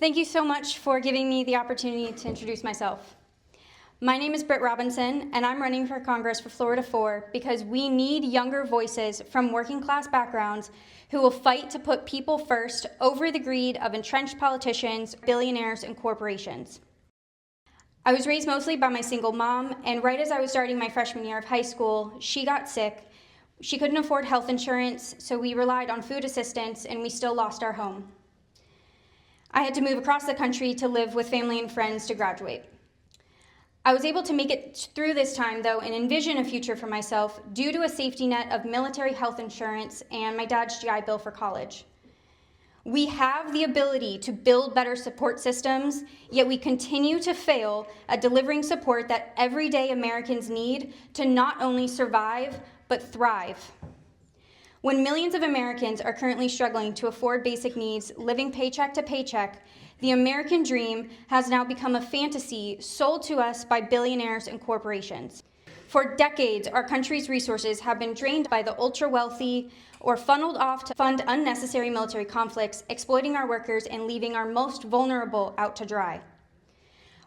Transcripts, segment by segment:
Thank you so much for giving me the opportunity to introduce myself. My name is Britt Robinson, and I'm running for Congress for Florida 4 because we need younger voices from working class backgrounds who will fight to put people first over the greed of entrenched politicians, billionaires, and corporations. I was raised mostly by my single mom, and right as I was starting my freshman year of high school, she got sick. She couldn't afford health insurance, so we relied on food assistance, and we still lost our home. I had to move across the country to live with family and friends to graduate. I was able to make it through this time, though, and envision a future for myself due to a safety net of military health insurance and my dad's GI Bill for college. We have the ability to build better support systems, yet we continue to fail at delivering support that everyday Americans need to not only survive, but thrive. When millions of Americans are currently struggling to afford basic needs, living paycheck to paycheck, the American dream has now become a fantasy sold to us by billionaires and corporations. For decades, our country's resources have been drained by the ultra-wealthy or funneled off to fund unnecessary military conflicts, exploiting our workers and leaving our most vulnerable out to dry.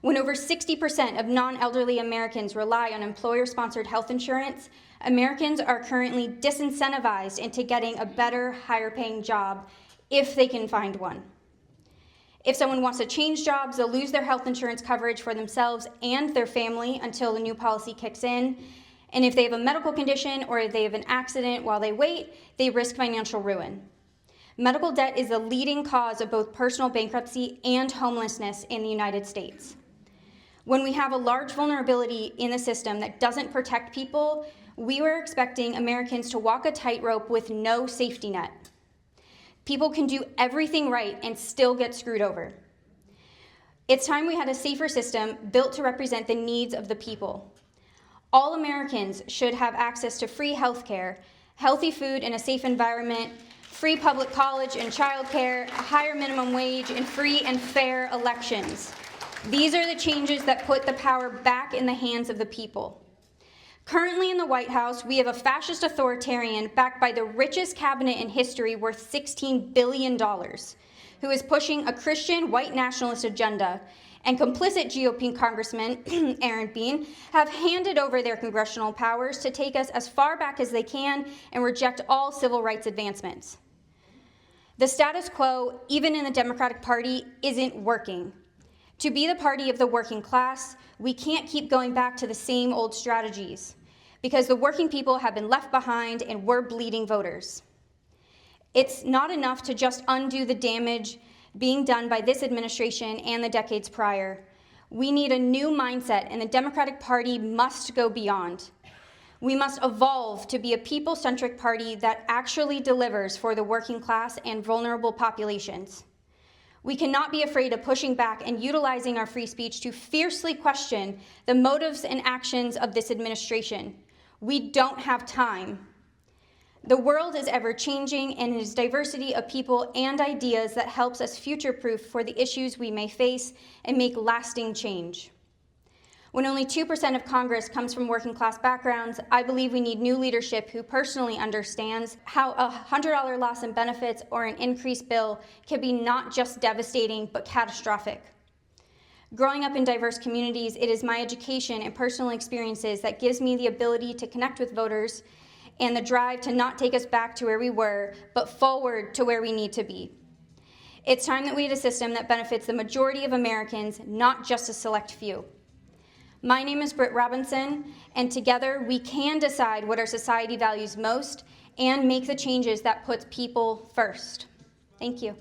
When over 60% of non-elderly Americans rely on employer-sponsored health insurance, Americans are currently disincentivized into getting a better, higher-paying job if they can find one. If someone wants to change jobs, they'll lose their health insurance coverage for themselves and their family until the new policy kicks in. And if they have a medical condition or if they have an accident while they wait, they risk financial ruin. Medical debt is the leading cause of both personal bankruptcy and homelessness in the United States. When we have a large vulnerability in the system that doesn't protect people, we were expecting Americans to walk a tightrope with no safety net. People can do everything right and still get screwed over. It's time we had a safer system built to represent the needs of the people. All Americans should have access to free health care, healthy food in a safe environment, free public college and childcare, a higher minimum wage, and free and fair elections. These are the changes that put the power back in the hands of the people. Currently in the White House, we have a fascist authoritarian backed by the richest cabinet in history worth $16 billion, who is pushing a Christian white nationalist agenda, and complicit GOP Congressman Aaron Bean have handed over their congressional powers to take us as far back as they can and reject all civil rights advancements. The status quo, even in the Democratic Party, isn't working. To be the party of the working class, we can't keep going back to the same old strategies, because the working people have been left behind and we're bleeding voters. It's not enough to just undo the damage being done by this administration and the decades prior. We need a new mindset, and the Democratic Party must go beyond. We must evolve to be a people-centric party that actually delivers for the working class and vulnerable populations. We cannot be afraid of pushing back and utilizing our free speech to fiercely question the motives and actions of this administration. We don't have time. The world is ever-changing, and it is diversity of people and ideas that helps us future-proof for the issues we may face and make lasting change. When only 2% of Congress comes from working-class backgrounds, I believe we need new leadership who personally understands how a $100 loss in benefits or an increased bill can be not just devastating, but catastrophic. Growing up in diverse communities, it is my education and personal experiences that gives me the ability to connect with voters and the drive to not take us back to where we were, but forward to where we need to be. It's time that we had a system that benefits the majority of Americans, not just a select few. My name is Britt Robinson, and together we can decide what our society values most and make the changes that put people first. Thank you.